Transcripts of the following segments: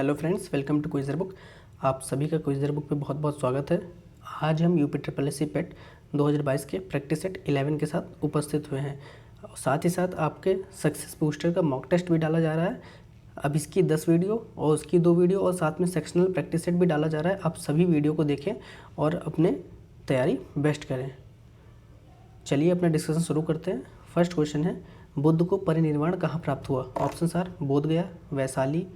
Hello friends, welcome to quizzer book. आप सभी का क्विज़र बुक पे बहुत बहुत स्वागत है। आज हम यूपी ट्रिपल एस सी पेट 2022 के प्रैक्टिस सेट 11 के साथ उपस्थित हुए हैं। साथ ही साथ आपके सक्सेस बूस्टर का मॉक टेस्ट भी डाला जा रहा है। अब इसकी 10 वीडियो और उसकी 2 वीडियो और साथ में सेक्शनल प्रैक्टिस सेट भी डाला जा रहा है। आप सभी वीडियो को देखें और अपने तैयारी बेस्ट करें। चलिए अपना डिस्कशन शुरू करते हैं। फर्स्ट क्वेश्चन है, बुद्ध को परिनिर्वाण कहाँ प्राप्त हुआ? ऑप्शन आर बोध गया, वैशाली,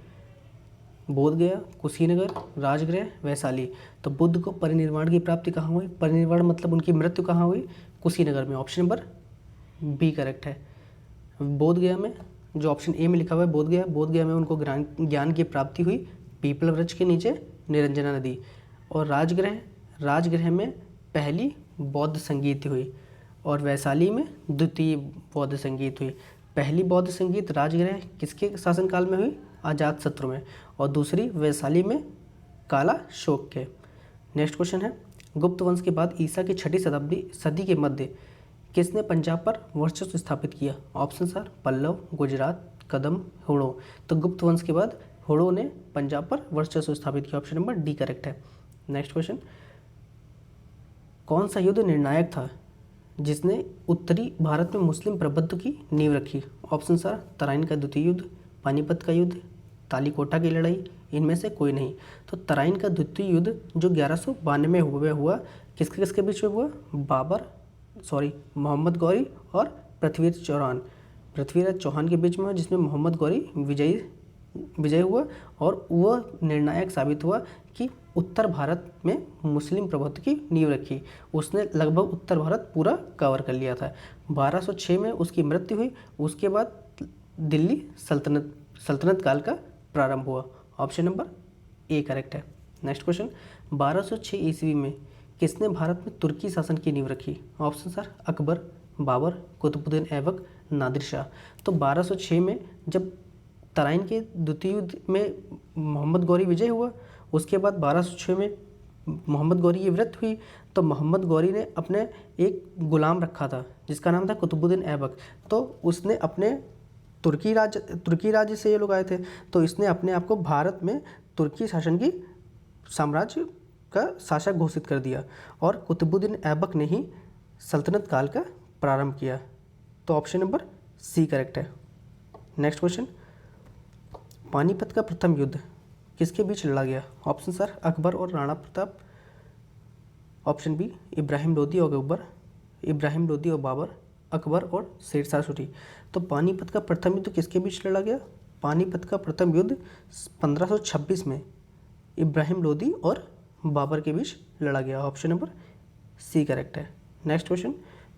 बोध गया, कुशीनगर, राजगृह, वैशाली। तो बुद्ध को परिनिर्वाण की प्राप्ति कहाँ हुई? परिनिर्वाण मतलब उनकी मृत्यु कहाँ हुई? कुशीनगर में। ऑप्शन नंबर बी करेक्ट है। बोध गया में, जो ऑप्शन ए में लिखा हुआ है बोध गया में उनको ज्ञान की प्राप्ति हुई पीपल वृक्ष के नीचे निरंजना नदी। और राजगृह में पहली बौद्ध संगीत हुई और वैशाली में द्वितीय बौद्ध संगीत हुई। पहली बौद्ध संगीत राजगृह किसके शासनकाल में हुई? अजातशत्रु में। और दूसरी वैशाली में काला शोक के। नेक्स्ट क्वेश्चन है, गुप्त वंश के बाद ईसा की 6ठी सदी के मध्य किसने पंजाब पर वर्चस्व स्थापित किया? ऑप्शन आर पल्लव, गुजरात, कदम, हुड़ो। तो गुप्त वंश के बाद हुड़ो ने पंजाब पर वर्चस्व स्थापित किया। ऑप्शन नंबर डी करेक्ट है। नेक्स्ट क्वेश्चन, कौन सा युद्ध निर्णायक था जिसने उत्तरी भारत में मुस्लिम प्रभुत्व की नींव रखी? ऑप्शन आर तराइन का द्वितीय युद्ध, पानीपत का युद्ध, तालीकोटा की लड़ाई, इनमें से कोई नहीं। तो तराइन का द्वितीय युद्ध जो 1192 में हुआ किसके किसके बीच में हुआ? मोहम्मद गौरी और पृथ्वीराज चौहान के बीच में हुआ, जिसमें मोहम्मद गौरी विजय हुआ और वह निर्णायक साबित हुआ कि उत्तर भारत में मुस्लिम प्रभुत्व की नींव रखी। उसने लगभग उत्तर भारत पूरा कवर कर लिया था। 1206 में उसकी मृत्यु हुई। उसके बाद दिल्ली सल्तनत काल का प्रारंभ हुआ। ऑप्शन नंबर ए करेक्ट है। नेक्स्ट क्वेश्चन, 1206 ईस्वी में किसने भारत में तुर्की शासन की नींव रखी? Option sir Akbar, Babur, Qutubuddin Aibak, Nadir Shah. तो 1206 में जब तराइन के द्वितीय युद्ध में मोहम्मद गौरी विजय हुआ, उसके बाद 1206 में मोहम्मद गौरी की मृत्यु हुई। तो मोहम्मद गौरी ने अपने एक गुलाम रखा था जिसका नाम था कुतुबुद्दीन ऐबक। तो उसने अपने तुर्की राज्य से ये लोग आए थे, तो इसने अपने आप को भारत में तुर्की शासन की साम्राज्य का शासक घोषित कर दिया और कुतुबुद्दीन ऐबक ने ही सल्तनत काल का प्रारंभ किया। तो ऑप्शन नंबर सी करेक्ट है। नेक्स्ट क्वेश्चन, पानीपत का प्रथम युद्ध किसके बीच लड़ा गया? ऑप्शन सर अकबर और राणा प्रताप, ऑप्शन बी इब्राहिम लोदी और बाबर, अकबर और शेरशाह सूरी। तो पानीपत का प्रथम युद्ध किसके बीच लड़ा गया? पानीपत का प्रथम युद्ध 1526 में इब्राहिम लोदी और बाबर के बीच लड़ा गया। ऑप्शन नंबर सी करेक्ट है। नेक्स्ट क्वेश्चन,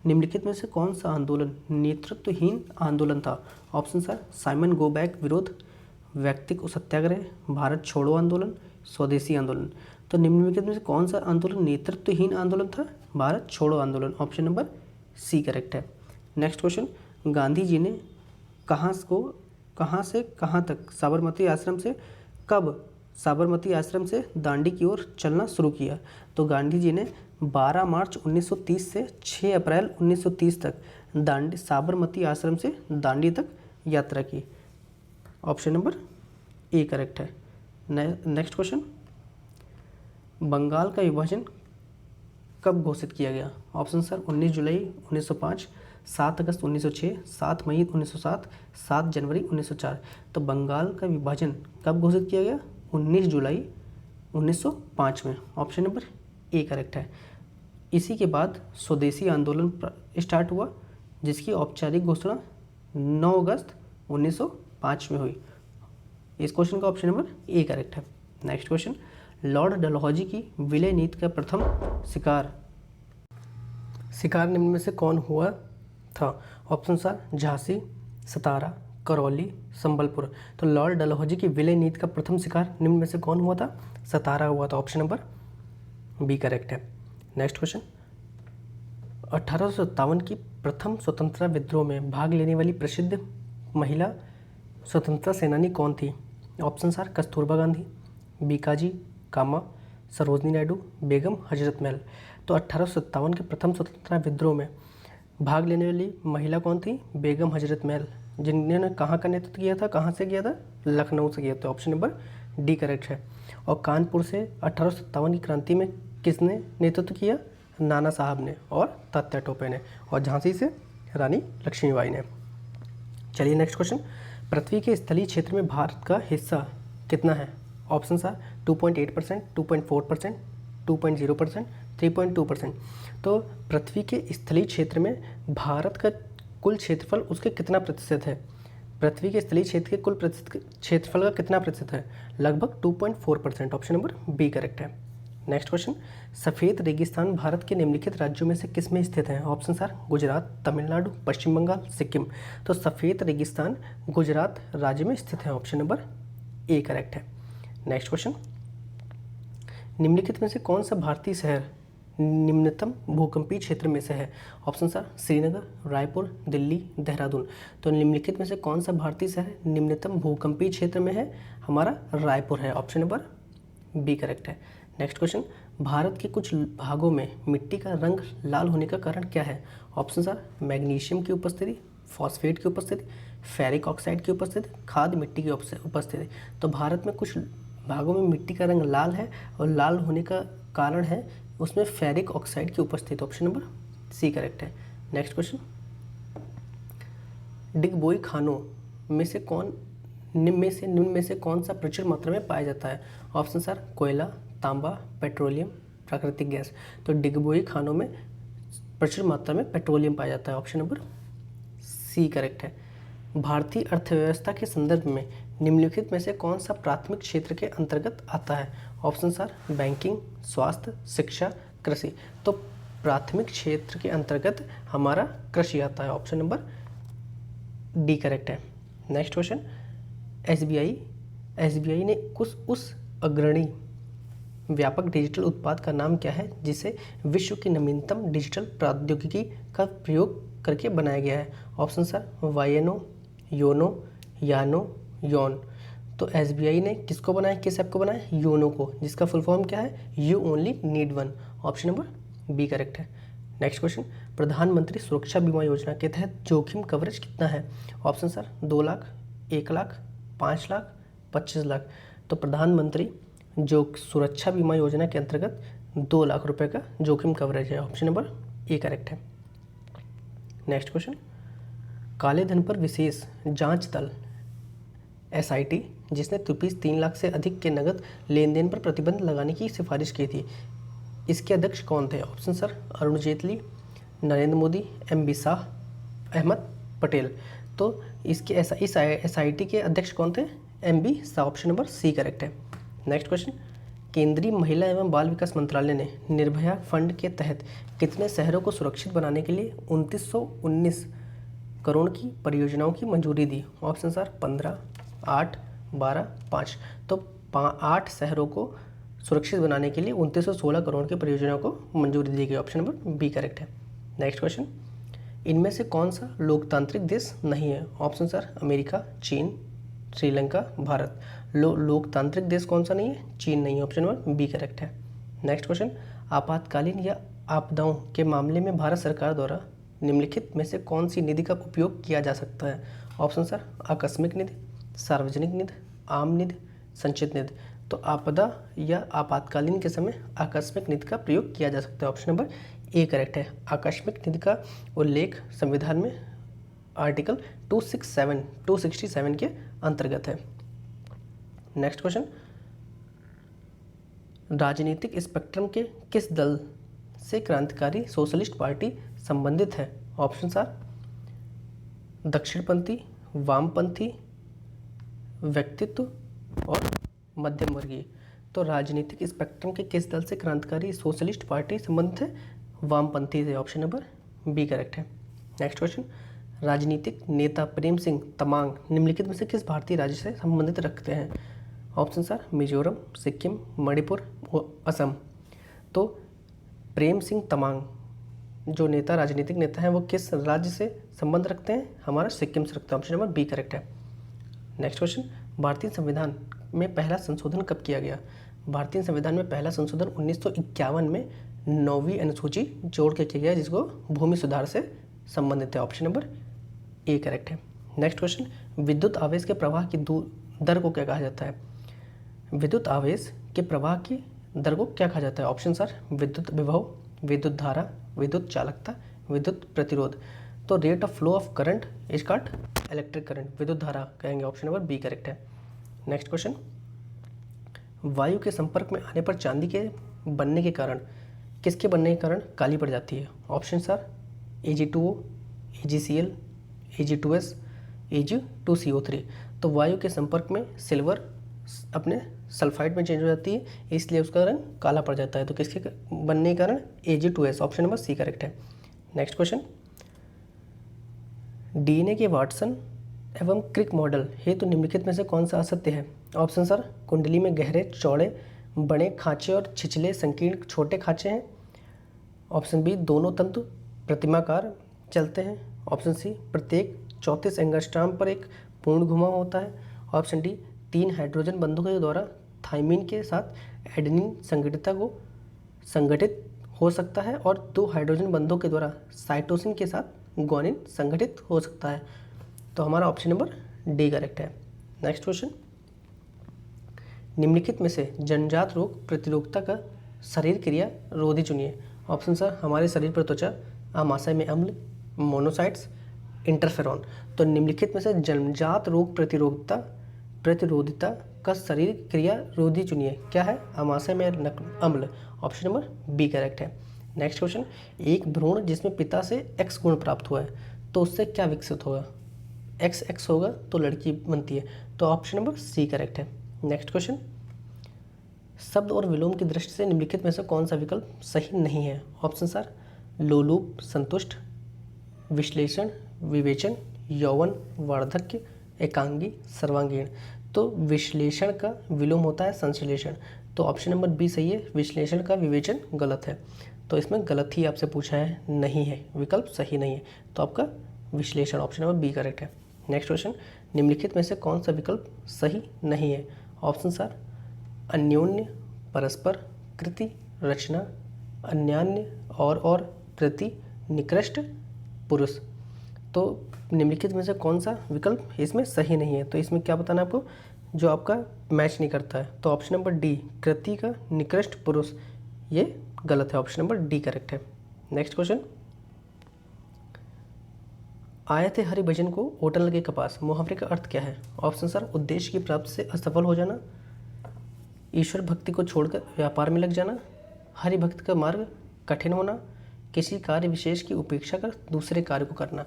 निम्नलिखित में से कौन सा आंदोलन नेतृत्वहीन आंदोलन था? Option sir Simon go back विरोध, व्यक्तिक सत्याग्रह, भारत छोड़ो आंदोलन, स्वदेशी आंदोलन। तो निम्नलिखित में से कौन सा आंदोलन नेतृत्वहीन आंदोलन था? भारत छोड़ो आंदोलन। ऑप्शन नंबर सी करेक्ट है। नेक्स्ट क्वेश्चन, गांधी जी ने कहाँ से कहाँ तक साबरमती आश्रम से दांडी की ओर चलना शुरू किया? तो गांधी जी ने 12 मार्च 1930 से 6 अप्रैल 1930 तक साबरमती आश्रम से दांडी तक यात्रा की। ऑप्शन नंबर ए करेक्ट है। नेक्स्ट क्वेश्चन, बंगाल का विभाजन कब घोषित किया गया? ऑप्शन सर 19 जुलाई 1905, 7 अगस्त 1906, 7 मई 1907, 7 जनवरी 1904। तो बंगाल का विभाजन कब घोषित किया गया? 19 जुलाई 1905 में। ऑप्शन नंबर ए करेक्ट है। इसी के बाद स्वदेशी आंदोलन स्टार्ट हुआ जिसकी औपचारिक घोषणा 9 अगस्त 1905 में हुई। इस क्वेश्चन का ऑप्शन नंबर ए करेक्ट है। नेक्स्ट क्वेश्चन, लॉर्ड डलहौजी की विलय नीति का प्रथम शिकार निम्न में से कौन हुआ था? ऑप्शन सर झांसी, सतारा, करौली, संबलपुर। तो लॉर्ड डलहौजी की विलय नीति का प्रथम शिकार निम्न में से कौन हुआ था? सतारा हुआ था। ऑप्शन नंबर बी करेक्ट है। नेक्स्ट क्वेश्चन, 1857 की प्रथम स्वतंत्रता विद्रोह में भाग लेने वाली प्रसिद्ध महिला स्वतंत्रता सेनानी कौन थी? ऑप्शन सर कस्तूरबा गांधी, बीकाजी कामा, सरोजनी नायडू, बेगम हजरत महल। तो 1857 के प्रथम स्वतंत्रता विद्रोह में भाग लेने वाली महिला कौन थी? बेगम हजरत महल, जिन्होंने कहाँ का नेतृत्व किया था? कहाँ से किया था? लखनऊ से किया था। ऑप्शन नंबर डी करेक्ट है। और कानपुर से 1857 की क्रांति में किसने नेतृत्व किया? नाना साहब ने और तात्या टोपे ने। और झांसी से रानी लक्ष्मीबाई ने। चलिए नेक्स्ट क्वेश्चन, पृथ्वी के स्थलीय क्षेत्र में भारत का हिस्सा कितना है? Option are 2.8%, 2.4%, 2.0%, 3.2%। तो पृथ्वी के स्थलीय क्षेत्र में भारत का कुल क्षेत्रफल उसके कितना प्रतिशत है? पृथ्वी के स्थलीय क्षेत्र के कुल क्षेत्रफल का कितना प्रतिशत है? लगभग 2.4%। ऑप्शन नंबर बी करेक्ट है। नेक्स्ट क्वेश्चन, सफ़ेद रेगिस्तान भारत के निम्नलिखित राज्यों में से किस में स्थित है? ऑप्शन आर गुजरात, तमिलनाडु, पश्चिम बंगाल, सिक्किम। तो सफ़ेद रेगिस्तान गुजरात राज्य में स्थित है। ऑप्शन नंबर ए करेक्ट है। नेक्स्ट क्वेश्चन, निम्नलिखित में से कौन सा भारतीय शहर निम्नतम भूकंपीय क्षेत्र में से है? Option are Srinagar, Raipur, Delhi, Dehradun. तो निम्नलिखित में से कौन सा भारतीय शहर निम्नतम भूकंपीय क्षेत्र में है? हमारा रायपुर है। ऑप्शन नंबर बी करेक्ट है। नेक्स्ट क्वेश्चन, भारत के कुछ भागों में मिट्टी का रंग लाल होने का कारण क्या है? ऑप्शन आर मैग्नीशियम की उपस्थिति, फॉस्फेट की उपस्थिति, फेरिक ऑक्साइड की उपस्थिति, खाद मिट्टी की उपस्थिति। तो भारत में कुछ भागों में मिट्टी का रंग लाल है और लाल होने का कारण है उसमें फेरिक ऑक्साइड की उपस्थिति। ऑप्शन नंबर सी करेक्ट है। नेक्स्ट क्वेश्चन, डिगबोई खानों में से निम्न में से कौन सा प्रचुर मात्रा में पाया जाता है? ऑप्शन आर कोयला, तांबा, पेट्रोलियम, प्राकृतिक गैस। तो डिगबोई खानों में प्रचुर मात्रा में पेट्रोलियम पाया जाता है। ऑप्शन नंबर सी करेक्ट है। भारतीय अर्थव्यवस्था के संदर्भ में निम्नलिखित में से कौन सा प्राथमिक क्षेत्र के अंतर्गत आता है? ऑप्शन आर बैंकिंग, स्वास्थ्य, शिक्षा, कृषि। तो प्राथमिक क्षेत्र के अंतर्गत हमारा कृषि आता है। ऑप्शन नंबर डी करेक्ट है। नेक्स्ट क्वेश्चन, एसबीआई ने उस अग्रणी व्यापक डिजिटल उत्पाद का नाम क्या है जिसे विश्व की नवीनतम डिजिटल प्रौद्योगिकी का प्रयोग करके बनाया गया है? ऑप्शन आर वायनो, योनो, यानो, योन। तो एसबीआई ने किसको बनाया, किस ऐप को बनाया? योनो को, जिसका फुल फॉर्म क्या है? You only need one. Option number B correct है। नेक्स्ट क्वेश्चन, प्रधानमंत्री सुरक्षा बीमा योजना के तहत जोखिम कवरेज कितना है? Option are 2 lakh, 1 lakh, 5 lakh, 25 lakh. तो प्रधानमंत्री जो सुरक्षा बीमा योजना के अंतर्गत 2 लाख रुपए का जोखिम कवरेज है। ऑप्शन नंबर ए करेक्ट है। नेक्स्ट क्वेश्चन, काले धन पर विशेष जांच दल एसआईटी जिसने ₹3 लाख से अधिक के नकद लेन देन पर प्रतिबंध लगाने की सिफारिश की थी, इसके अध्यक्ष कौन थे? Option sir Arun Jaitley, Narendra Modi, MB Shah, Ahmed Patel. तो इसके इस एसआईटी के अध्यक्ष कौन थे? MB Shah. Option number C correct है। नेक्स्ट क्वेश्चन, केंद्रीय महिला एवं बाल विकास मंत्रालय ने निर्भया फंड के तहत कितने शहरों को सुरक्षित बनाने के लिए 2919 करोड़ की परियोजनाओं की मंजूरी दी? Option are 15, 8, 12, 5। तो 8 शहरों को सुरक्षित बनाने के लिए 2916 करोड़ की परियोजनाओं को मंजूरी दी गई। ऑप्शन नंबर बी करेक्ट है। नेक्स्ट क्वेश्चन, इनमें से कौन सा लोकतांत्रिक देश नहीं है? ऑप्शन आर अमेरिका, चीन, श्रीलंका, भारत। लोकतांत्रिक देश कौन सा नहीं है? चीन नहीं है। ऑप्शन नंबर बी करेक्ट है। नेक्स्ट क्वेश्चन, आपातकालीन या आपदाओं के मामले में भारत सरकार द्वारा निम्नलिखित में से कौन सी निधि का उपयोग किया जा सकता है? ऑप्शन सर आकस्मिक निधि, सार्वजनिक निधि, आम निधि, संचित निधि। तो आपदा या आपातकालीन के समय आकस्मिक निधि का प्रयोग किया जा सकता है। ऑप्शन नंबर ए करेक्ट है। आकस्मिक निधि का उल्लेख संविधान में आर्टिकल 267 के अंतर्गत है। नेक्स्ट क्वेश्चन, राजनीतिक स्पेक्ट्रम के किस दल से क्रांतिकारी सोशलिस्ट पार्टी संबंधित है? ऑप्शन आर दक्षिणपंथी, वामपंथी, व्यक्तित्व और मध्यम वर्गीय। तो राजनीतिक स्पेक्ट्रम के किस दल से क्रांतिकारी सोशलिस्ट पार्टी संबंधित है? वामपंथी से। ऑप्शन नंबर बी करेक्ट है। नेक्स्ट क्वेश्चन, राजनीतिक नेता प्रेम सिंह तमांग निम्नलिखित में से किस भारतीय राज्य से संबंधित रखते हैं? ऑप्शन आर मिजोरम, सिक्किम, मणिपुर और असम। तो प्रेम सिंह तमांग जो नेता राजनीतिक नेता हैं वो किस राज्य से संबंध रखते हैं? हमारा सिक्किम से रखते हैं। ऑप्शन नंबर बी करेक्ट है। नेक्स्ट क्वेश्चन, भारतीय संविधान में पहला संशोधन कब किया गया? भारतीय संविधान में पहला संशोधन 1951 में 9वीं अनुसूची जोड़ के किया गया जिसको भूमि सुधार से संबंधित है। ऑप्शन नंबर ए करेक्ट है। नेक्स्ट क्वेश्चन, विद्युत आवेश के प्रवाह की दर को क्या कहा जाता है? विद्युत आवेश के प्रवाह की दर को क्या कहा जाता है? ऑप्शन सर विद्युत विभव, विद्युत धारा, विद्युत चालकता, विद्युत प्रतिरोध। तो rate of flow of current is called electric current, विद्युत धारा कहेंगे। ऑप्शन नंबर बी करेक्ट है। नेक्स्ट क्वेश्चन, वायु के संपर्क में आने पर चांदी के बनने के कारण, किसके बनने के कारण काली पड़ जाती है? Option sir Ag2O, AgCl, Ag2S, Ag2CO3। तो वायु के संपर्क में सिल्वर अपने सल्फाइड में चेंज हो जाती है, इसलिए उसका रंग काला पड़ जाता है। तो किसके बनने के कारण? Ag2S। Option number C correct है। नेक्स्ट क्वेश्चन, डीएनए के वाटसन एवं क्रिक मॉडल हेतु निम्नलिखित में से कौन सा असत्य है? ऑप्शन सर कुंडली में गहरे चौड़े बड़े खांचे और छिछले संकीर्ण छोटे खांचे हैं। ऑप्शन बी दोनों तंतु प्रतिमाकार चलते हैं। ऑप्शन सी प्रत्येक 34 एंगस्ट्राम पर एक पूर्ण घुमाव होता है। ऑप्शन डी 3 हाइड्रोजन बंधों के द्वारा थाइमिन के साथ एडेनिन संगठिता को संगठित हो सकता है और 2 हाइड्रोजन बंधों के द्वारा साइटोसिन के साथ ग्वानिन संगठित हो सकता है। तो हमारा ऑप्शन नंबर डी करेक्ट है। नेक्स्ट क्वेश्चन, निम्नलिखित में से जन्मजात रोग प्रतिरोधकता का शरीर क्रिया रोधी चुनिए। ऑप्शन सर हमारे शरीर पर त्वचा, आमाशय में अम्ल, मोनोसाइट्स, इंटरफेरॉन। तो निम्नलिखित में से जन्मजात रोग प्रतिरोधिता का शरीर क्रिया रोधी चुनिए। क्या है? आमाशय में अम्ल। ऑप्शन नंबर बी करेक्ट है। नेक्स्ट क्वेश्चन, एक भ्रूण जिसमें पिता से एक्स गुण प्राप्त हुआ है तो उससे क्या विकसित होगा? XX होगा तो लड़की बनती है। तो ऑप्शन नंबर सी करेक्ट है। नेक्स्ट क्वेश्चन, शब्द और विलोम की दृष्टि से निम्नलिखित में से कौन सा विकल्प सही नहीं है? ऑप्शन सर लोलूप संतुष्ट, विश्लेषण विवेचन, यौवन वार्धक्य, एकांगी सर्वांगीण। तो विश्लेषण का विलोम होता है संश्लेषण। तो ऑप्शन नंबर बी सही है, विश्लेषण का विवेचन गलत है। तो इसमें गलत ही आपसे पूछा है, नहीं है, विकल्प सही नहीं है। तो आपका विश्लेषण ऑप्शन नंबर बी करेक्ट है। नेक्स्ट क्वेश्चन, निम्नलिखित में से कौन सा विकल्प सही नहीं है? ऑप्शन सर अन्योन्य, परस्पर, कृति, रचना, अन्यान्य, और प्रति, निकृष्ट, पुरुष। तो निम्नलिखित में से कौन सा विकल्प इसमें सही नहीं है? तो इसमें क्या बताना है आपको, जो आपका मैच नहीं करता है। तो ऑप्शन नंबर डी कृति का निकृष्ट पुरुष, ये गलत है। ऑप्शन नंबर डी करेक्ट है। नेक्स्ट क्वेश्चन, आए थे हरि भजन को ओटन लगे कपास, मुहावरे का अर्थ क्या है? ऑप्शन सर उद्देश्य की प्राप्ति से असफल हो जाना, ईश्वर भक्ति को छोड़कर व्यापार में लग जाना, हरि भक्त का मार्ग कठिन होना, किसी कार्य विशेष की उपेक्षा कर दूसरे कार्य को करना।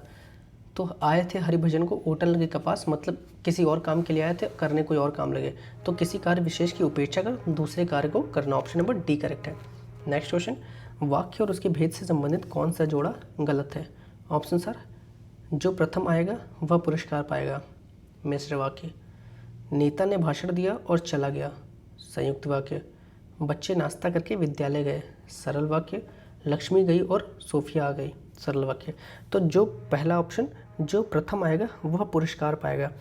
तो आए थे हरि भजन को ओटन लगे कपास, मतलब किसी और काम के लिए आए थे, करने कोई और काम लगे। तो किसी कार्य विशेष की उपेक्षा कर दूसरे कार्य को करना। ऑप्शन नंबर डी करेक्ट है। नेक्स्ट क्वेश्चन, वाक्य और उसके भेद से संबंधित कौन सा जोड़ा गलत है? ऑप्शन सर जो प्रथम आएगा वह पुरस्कार पाएगा, मिश्र वाक्य। नेता ने भाषण दिया और चला गया, संयुक्त वाक्य। बच्चे नाश्ता करके विद्यालय गए, सरल वाक्य। लक्ष्मी गई और सोफिया आ गई, सरल वाक्य। तो जो पहला ऑप्शन जो प्रथम आएगा वह पुरस्कार पाएगा,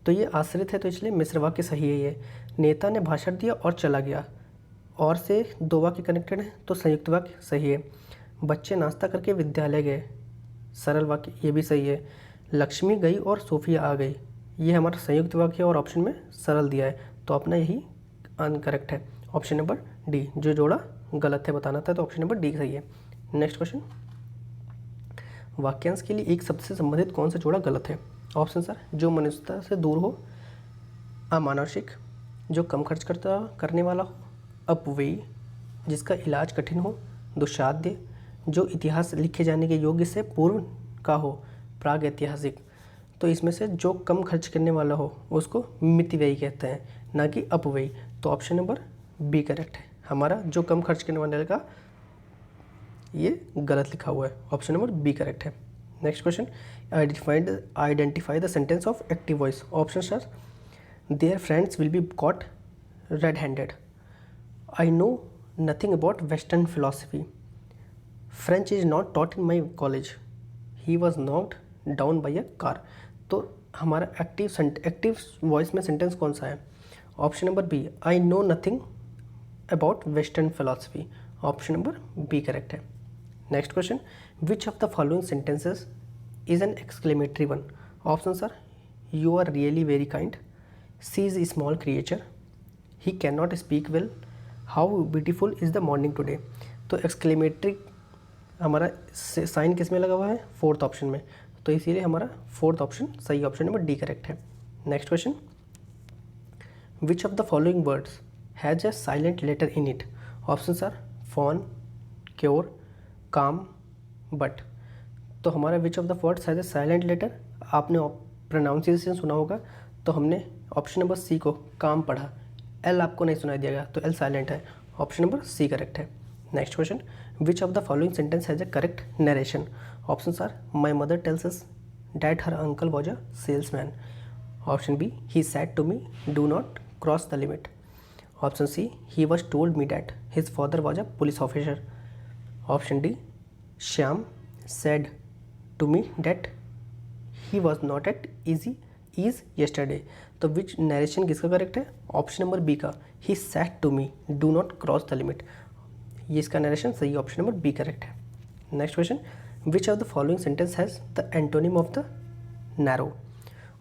तो ये आश्रित है, तो इसलिए मिश्र वाक्य सही है ये। नेता ने भाषण दिया और चला गया, और से 2 वाक्य कनेक्टेड है, तो संयुक्त वाक्य सही है। बच्चे नाश्ता करके विद्यालय गए, सरल वाक्य, ये भी सही है। लक्ष्मी गई और सोफिया आ गई, ये हमारा संयुक्त वाक्य और ऑप्शन में सरल दिया है, तो अपना यही अनकरेक्ट है। ऑप्शन नंबर डी, जो जोड़ा गलत है बताना था, तो ऑप्शन नंबर डी सही है। नेक्स्ट क्वेश्चन, वाक्यांश के लिए एक शब्द से संबंधित कौन सा जोड़ा गलत है? ऑप्शन सर जो मनुष्यता से दूर हो, अमानुषिक, जो कम खर्च करने वाला हो, अपव्ययी, जिसका इलाज कठिन हो, दुस्साध्य, जो इतिहास लिखे जाने के योग्य से पूर्व का हो, प्राग ऐतिहासिक। तो इसमें से जो कम खर्च करने वाला हो उसको मितव्ययी कहते हैं, ना कि अपव्ययी। तो ऑप्शन नंबर बी करेक्ट है हमारा, जो कम खर्च करने वाले का ये गलत लिखा हुआ है। ऑप्शन नंबर बी करेक्ट है। Next question, identify the sentence of active voice. Option sir their friends will be caught red handed, I know nothing about western philosophy, French is not taught in my college, he was knocked down by a car. तो हमारा active voice में sentence कौन सा है? Option number B, I know nothing about western philosophy. Option number B correct है। Next question, which of the following sentences is an exclamatory one? Option sir you are really very kind, she is small creature, he can not speak well, how beautiful is the morning today. तो exclamatory हमारा sign किस में लगा हुआ है, fourth option में, तो इसीलिए हमारा फोर्थ ऑप्शन सही, ऑप्शन नंबर डी करेक्ट है। Next question, which of the following words has a silent letter in it. Option are phone, cure, calm, but. तो हमारा which of the words has a silent letter, आपने pronunciation सुना होगा, तो हमने option number सी को काम पढ़ा, एल आपको नहीं सुनाई दिया गया, तो एल साइलेंट है, ऑप्शन नंबर सी करेक्ट है। Next question, which of the following sentence has a correct narration. Option are my mother tells us that her uncle was a salesman. Option B he said to me do not cross the limit. Option C he was told me that his father was a police officer. Option D Shyam said to me that he was not at ease yesterday। तो विच narration किसका correct है, option number B का, he said to me do not cross the limit, ये इसका narration सही, option number B correct है। Next question, which of the following sentence has the antonym of the narrow.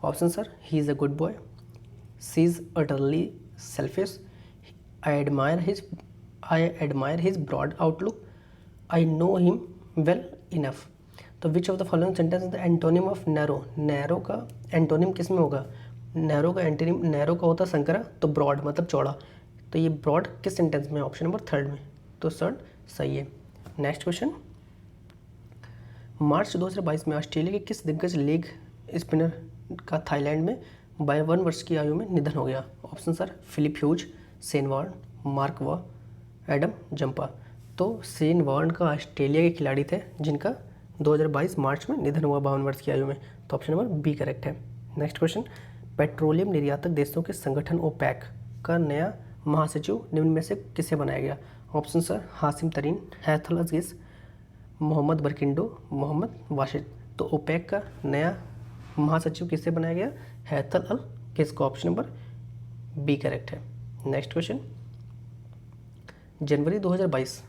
Option sir he is a good boy, she is utterly selfish, I admire his broad outlook, I know him well enough. तो which of the following sentence is the antonym of narrow. Narrow का antonym किस में होगा, narrow का antonym, narrow का होता है संकरा, तो ब्रॉड मतलब चौड़ा, तो ये ब्रॉड किस सेंटेंस में, ऑप्शन नंबर थर्ड में, तो थर्ड सही है। नेक्स्ट क्वेश्चन, मार्च 2022 में ऑस्ट्रेलिया के किस दिग्गज लेग स्पिनर का थाईलैंड में 52 वर्ष की आयु में निधन हो गया। Option sir Phillip Hughes, Shane Warne, Mark Waugh, Adam Zampa. तो शेन वॉर्न का ऑस्ट्रेलिया के खिलाड़ी थे जिनका 2022 मार्च में निधन हुआ 52 वर्ष की आयु में, तो ऑप्शन नंबर बी करेक्ट है। नेक्स्ट क्वेश्चन, पेट्रोलियम निर्यातक देशों के संगठन ओपेक का नया महासचिव निम्न में से किसे बनाया गया। ऑप्शन सर हासिम तरीन, हैथल अजीज, मोहम्मद बरकिंडो, मोहम्मद वाशिद। तो ओपेक का नया महासचिव किससे बनाया गया, हैथल अल किसको, ऑप्शन नंबर बी करेक्ट है। नेक्स्ट क्वेश्चन, जनवरी 2022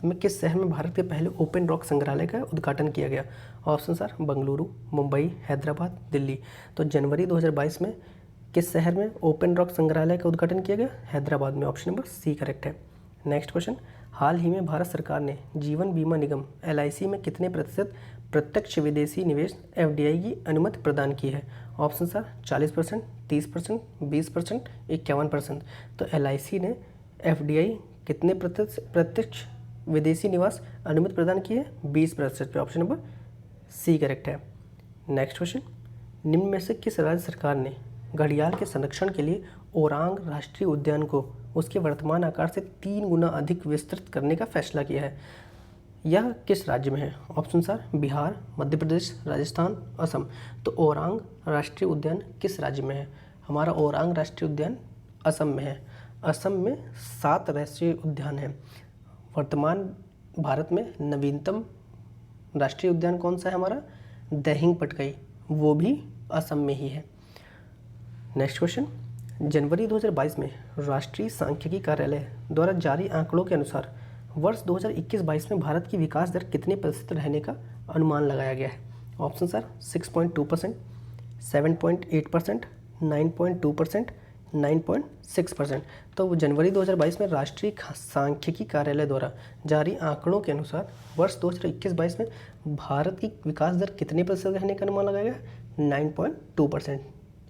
में किस शहर में भारत के पहले ओपन रॉक संग्रहालय का उद्घाटन किया गया। Option sir Bengaluru, Mumbai, Hyderabad, Delhi. तो जनवरी 2022 में किस शहर में ओपन रॉक संग्रहालय का उद्घाटन किया गया, हैदराबाद में, ऑप्शन नंबर सी करेक्ट है। नेक्स्ट क्वेश्चन, हाल ही में भारत सरकार ने जीवन बीमा निगम LIC में कितने प्रतिशत प्रत्यक्ष विदेशी निवेश FDI की अनुमति प्रदान की है। Option sir 40%, 30%, 20%, 51%। तो LIC ने FDI कितने प्रत्यक्ष विदेशी निवास अनुमति प्रदान की है, 20% पे, ऑप्शन नंबर सी करेक्ट है। नेक्स्ट क्वेश्चन, निम्न में से किस राज्य सरकार ने घड़ियाल के संरक्षण के लिए ओरांग राष्ट्रीय उद्यान को उसके वर्तमान आकार से 3 गुना अधिक विस्तृत करने का फैसला किया है। यह किस राज्य में है। Option sir Bihar, Madhya Pradesh, Rajasthan, Assam. तो ओरांग राष्ट्रीय उद्यान किस राज्य में है, हमारा ओरांग राष्ट्रीय उद्यान असम में है। असम में 7 राष्ट्रीय उद्यान हैं। वर्तमान भारत में नवीनतम राष्ट्रीय उद्यान कौन सा है हमारा, दहिंग पटकाई, वो भी असम में ही है। नेक्स्ट क्वेश्चन, जनवरी 2022 में राष्ट्रीय सांख्यिकी कार्यालय द्वारा जारी आंकड़ों के अनुसार वर्ष 2021-22 में भारत की विकास दर कितने प्रतिशत रहने का अनुमान लगाया गया है। Option sir 6.2%, 7.8%, 9.2%, 9.6%। तो जनवरी 2022 में राष्ट्रीय सांख्यिकी कार्यालय द्वारा जारी आंकड़ों के अनुसार वर्ष 2021-22 में भारत की विकास दर कितने प्रतिशत रहने का अनुमान लगाया गया, 9.2%,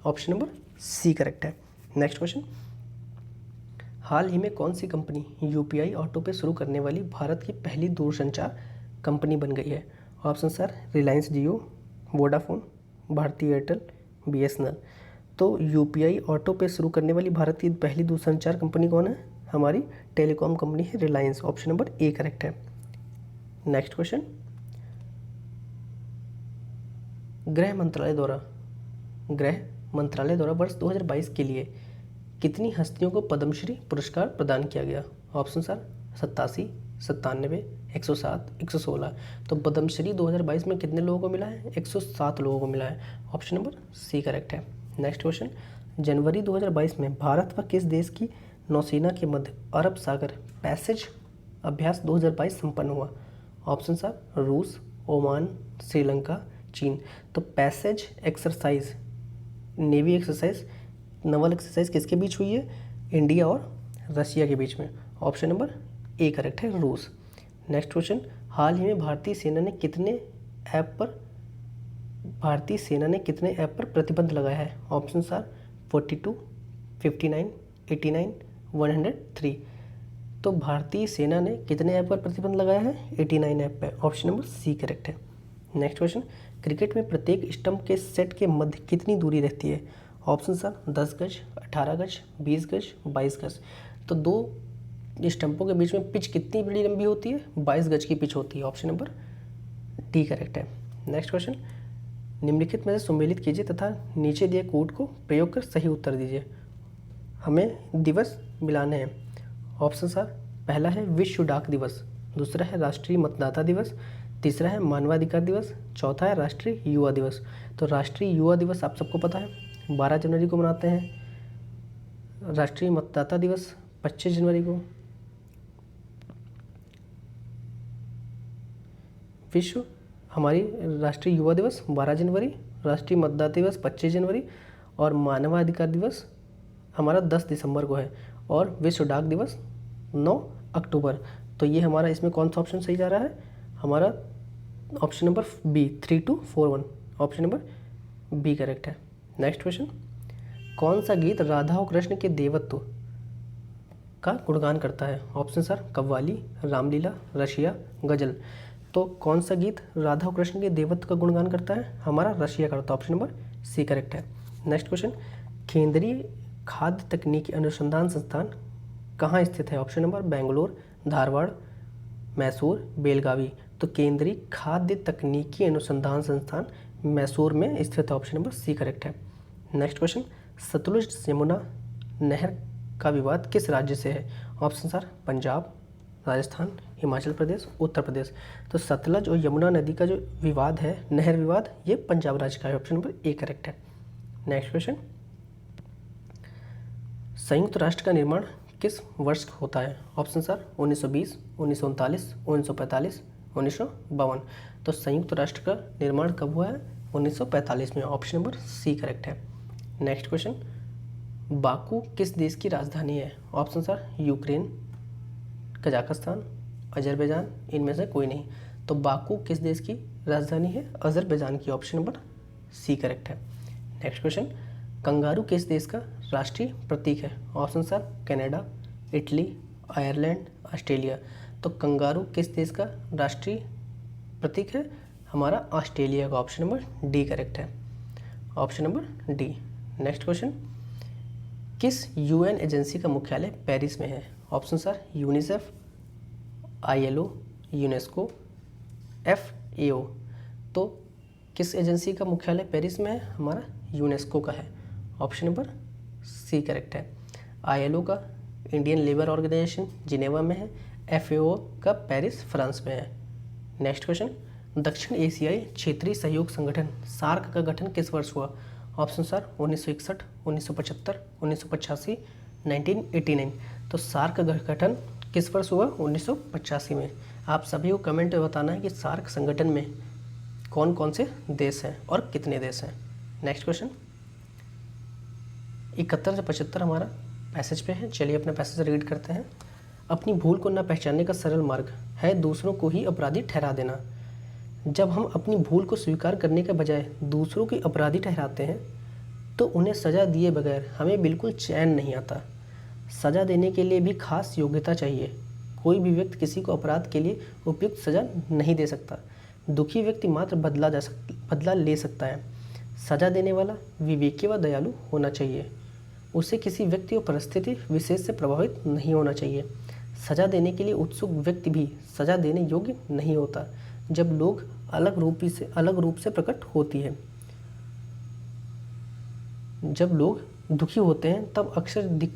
ऑप्शन नंबर सी करेक्ट है। नेक्स्ट क्वेश्चन, हाल ही में कौन सी कंपनी UPI ऑटो पे शुरू करने वाली भारत की पहली दूरसंचार कंपनी बन गई है। ऑप्शन सर रिलायंस जियो, वोडाफोन, भारती एयरटेल, BSNL। तो UPI ऑटो पे शुरू करने वाली भारत की पहली दूरसंचार कंपनी कौन है, हमारी टेलीकॉम कंपनी है Reliance, option number A correct है। नेक्स्ट क्वेश्चन, गृह मंत्रालय द्वारा वर्ष 2022 के लिए कितनी हस्तियों को पद्मश्री पुरस्कार प्रदान किया गया। Option sir 87, 97, 107, 116। तो पद्मश्री 2022 में कितने लोगों को मिला है, 107 लोगों को मिला है, ऑप्शन नंबर सी करेक्ट है। नेक्स्ट क्वेश्चन, जनवरी 2022 में भारत व किस देश की नौसेना के मध्य अरब सागर पैसेज अभ्यास 2022 संपन्न हुआ। ऑप्शन सर रूस, ओमान, श्रीलंका, चीन। तो passage exercise navy exercise, Naval exercise किसके बीच हुई है, इंडिया और रशिया के बीच में। ऑप्शन नंबर ए करेक्ट है, रूस। नेक्स्ट क्वेश्चन, हाल ही में भारतीय सेना ने कितने ऐप पर प्रतिबंध लगाया है? Option are 42, 59, 89, 103। तो भारतीय सेना ने कितने ऐप पर प्रतिबंध लगाया है? 89 ऐप पर। ऑप्शन नंबर सी करेक्ट है। नेक्स्ट क्वेश्चन, क्रिकेट में प्रत्येक स्टंप के सेट के मध्य कितनी दूरी रहती है? ऑप्शन आर 10 गज, 18 गज, 20 गज, 22 गज। तो दो स्टंपों के बीच में पिच कितनी बड़ी लंबी होती है? 22 गज की पिच होती है। ऑप्शन नंबर डी करेक्ट है। नेक्स्ट क्वेश्चन, निम्नलिखित में से सुमेलित कीजिए तथा नीचे दिए कोड को प्रयोग कर सही उत्तर दीजिए। हमें दिवस मिलाने हैं। ऑप्शन आर, पहला है विश्व डाक दिवस, दूसरा है राष्ट्रीय मतदाता दिवस, तीसरा है मानवाधिकार दिवस, चौथा है राष्ट्रीय युवा दिवस। तो राष्ट्रीय युवा दिवस आप सबको पता है 12 जनवरी को मनाते हैं। राष्ट्रीय मतदाता दिवस 25 जनवरी को। विश्व हमारी राष्ट्रीय युवा दिवस 12 जनवरी, राष्ट्रीय मतदाता दिवस 25 जनवरी और मानवाधिकार दिवस हमारा 10 दिसंबर को है और विश्व डाक दिवस 9 अक्टूबर। तो ये हमारा इसमें कौन सा ऑप्शन सही जा रहा है? हमारा option number B 3241। Option number B correct है। नेक्स्ट क्वेश्चन, कौन सा गीत राधा और कृष्ण के देवत्व का गुणगान करता है? Option sir qawwali, Ramlila, Russia, गजल। तो कौन सा गीत राधा और कृष्ण के देवत्व का गुणगान करता है? हमारा रशिया करता है। ऑप्शन नंबर सी करेक्ट है। नेक्स्ट क्वेश्चन, केंद्रीय खाद्य तकनीकी अनुसंधान संस्थान कहाँ स्थित है? Option number Bangalore, Dharwad, Mysore, Belagavi. तो केंद्रीय खाद्य तकनीकी अनुसंधान संस्थान मैसूर में स्थित है। ऑप्शन नंबर सी करेक्ट है। नेक्स्ट क्वेश्चन, सतलुज यमुना नहर का विवाद किस राज्य से है? Option sir Punjab, Rajasthan, Himachal Pradesh, Uttar Pradesh. तो सतलज और यमुना नदी का जो विवाद है, नहर विवाद, ये पंजाब राज्य का है। ऑप्शन नंबर ए करेक्ट है। नेक्स्ट क्वेश्चन, संयुक्त राष्ट्र का निर्माण किस वर्ष होता है? Option sir 1920, 1939, 1945, 1952। तो संयुक्त राष्ट्र का निर्माण कब हुआ है? 1945 में। ऑप्शन नंबर सी करेक्ट है। नेक्स्ट क्वेश्चन, बाकू किस देश की राजधानी है? Option sir Ukraine, Kazakhstan, Azerbaijan, इनमें से कोई नहीं। तो बाकू किस देश की राजधानी है? अजरबैजान की। ऑप्शन नंबर सी करेक्ट है। नेक्स्ट क्वेश्चन, कंगारू किस देश का राष्ट्रीय प्रतीक है? Option sir Canada, Italy, Ireland, Australia. तो कंगारू किस देश का राष्ट्रीय प्रतीक है? हमारा ऑस्ट्रेलिया का। ऑप्शन नंबर डी करेक्ट है। Option number D. Next question, किस यूएन एजेंसी का मुख्यालय पेरिस में है? Option sir UNICEF, ILO, UNESCO, FAO। तो किस एजेंसी का मुख्यालय पेरिस में है? हमारा यूनेस्को का है। ऑप्शन नंबर सी करेक्ट है। ILO का इंडियन लेबर ऑर्गेनाइजेशन जिनेवा में है। FAO का पेरिस फ्रांस में है। नेक्स्ट क्वेश्चन, दक्षिण एशियाई क्षेत्रीय सहयोग संगठन सार्क का गठन किस वर्ष हुआ? Option sir 1961, 1975, 1985, 1989। तो सार्क का गठन किस वर्ष हुआ? 1985 में। आप सभी को कमेंट में बताना है कि सार्क संगठन में कौन कौन से देश हैं और कितने देश हैं। नेक्स्ट क्वेश्चन, 71 से 75 हमारा पैसेज पे है। चलिए अपना पैसेज रीड करते हैं। अपनी भूल को न पहचानने का सरल मार्ग है दूसरों को ही अपराधी ठहरा देना। जब हम अपनी भूल को स्वीकार करने के बजाय दूसरों की अपराधी ठहराते हैं तो उन्हें सज़ा दिए बगैर हमें बिल्कुल चैन नहीं आता। सज़ा देने के लिए भी खास योग्यता चाहिए। कोई भी व्यक्ति किसी को अपराध के लिए उपयुक्त सज़ा नहीं दे सकता। दुखी व्यक्ति मात्र बदला ले सकता है। सज़ा देने वाला विवेकी व दयालु होना चाहिए। उसे किसी व्यक्ति और परिस्थिति विशेष से प्रभावित नहीं होना चाहिए। सज़ा देने के लिए उत्सुक व्यक्ति भी सज़ा देने योग्य नहीं होता जब लोग अलग रूप से प्रकट होती है। जब लोग दुखी होते हैं तब अक्सर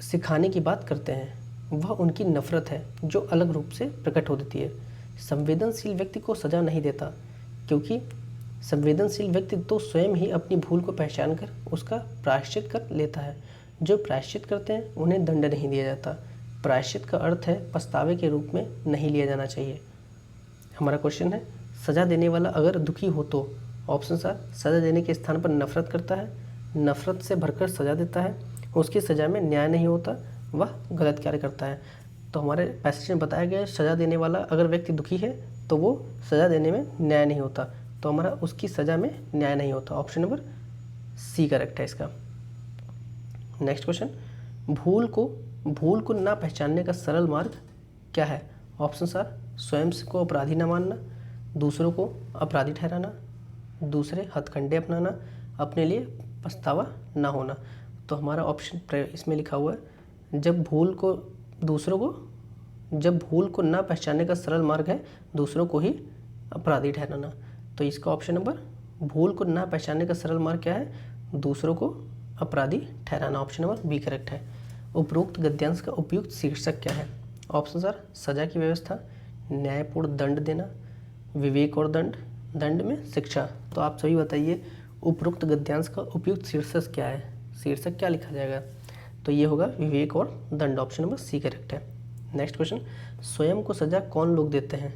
सिखाने की बात करते हैं। वह उनकी नफरत है जो अलग रूप से प्रकट हो देती है। संवेदनशील व्यक्ति को सज़ा नहीं देता क्योंकि संवेदनशील व्यक्ति तो स्वयं ही अपनी भूल को पहचान कर उसका प्रायश्चित कर लेता है। जो प्रायश्चित करते हैं उन्हें दंड नहीं दिया जाता। प्रायश्चित का अर्थ है पछतावे के रूप में नहीं लिया जाना चाहिए। हमारा क्वेश्चन है, सज़ा देने वाला अगर दुखी हो तो ऑप्शन सर सज़ा देने के स्थान पर नफरत करता है, नफरत से भरकर सज़ा देता है, उसकी सज़ा में न्याय नहीं होता, वह गलत कार्य करता है। तो हमारे पैसेज में बताया गया है सज़ा देने वाला अगर व्यक्ति दुखी है तो वो सज़ा देने में न्याय नहीं होता, तो हमारा उसकी सज़ा में न्याय नहीं होता। ऑप्शन नंबर सी करेक्ट है इसका। नेक्स्ट क्वेश्चन, भूल को ना पहचानने का सरल मार्ग क्या है? ऑप्शन आर स्वयं को अपराधी न मानना, दूसरों को अपराधी ठहराना, दूसरे हथकंडे अपनाना, अपने लिए पछतावा ना होना। तो हमारा ऑप्शन इसमें लिखा हुआ है जब भूल को ना पहचानने का सरल मार्ग है दूसरों को ही अपराधी ठहराना। तो इसका ऑप्शन नंबर भूल को ना पहचानने का सरल मार्ग क्या है? दूसरों को अपराधी ठहराना। ऑप्शन नंबर बी करेक्ट है। उपरोक्त गद्यांश का उपयुक्त शीर्षक क्या है? ऑप्शन आर सजा की व्यवस्था, न्यायपूर्ण दंड देना, विवेक और दंड में शिक्षा। तो आप सभी बताइए उपरोक्त गद्यांश का उपयुक्त शीर्षक क्या है? शीर्षक क्या लिखा जाएगा? तो ये होगा विवेक और दंड। ऑप्शन नंबर सी करेक्ट है। नेक्स्ट क्वेश्चन, स्वयं को सजा कौन लोग देते हैं?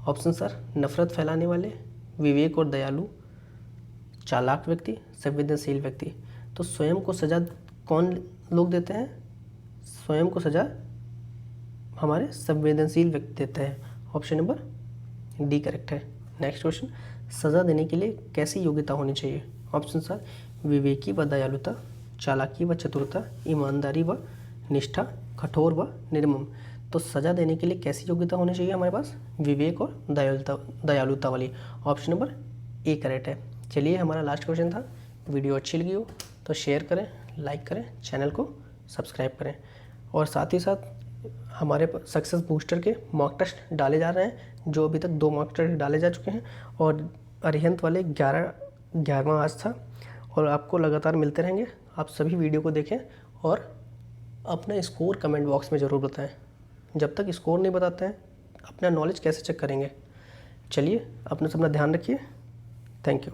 ऑप्शन सर नफरत फैलाने वाले, विवेक और दयालु, चालाक व्यक्ति, संवेदनशील व्यक्ति। तो स्वयं को सजा कौन लोग देते हैं? स्वयं को सजा हमारे संवेदनशील व्यक्ति देते हैं। ऑप्शन नंबर डी करेक्ट है। नेक्स्ट क्वेश्चन, सजा देने के लिए कैसी योग्यता होनी चाहिए? ऑप्शन सर विवेकी व दयालुता, चालाकी व चतुरता, ईमानदारी व निष्ठा, कठोर व निर्मम। तो सजा देने के लिए कैसी योग्यता होनी चाहिए हमारे पास? विवेक और दयालुता वाली। ऑप्शन नंबर ए करेक्ट है। चलिए हमारा लास्ट क्वेश्चन था। वीडियो अच्छी लगी हो तो शेयर करें, लाइक करें, चैनल को सब्सक्राइब करें और साथ ही साथ हमारे सक्सेस बूस्टर के मॉक टेस्ट डाले जा रहे हैं, जो अभी तक 2 मॉक टेस्ट डाले जा चुके हैं और अरिहंत वाले 11वां आज था और आपको लगातार मिलते रहेंगे। आप सभी वीडियो को देखें और अपना स्कोर कमेंट बॉक्स में ज़रूर बताएं। जब तक स्कोर नहीं बताते हैं अपना नॉलेज कैसे चेक करेंगे? चलिए अपना ध्यान रखिए। Thank you.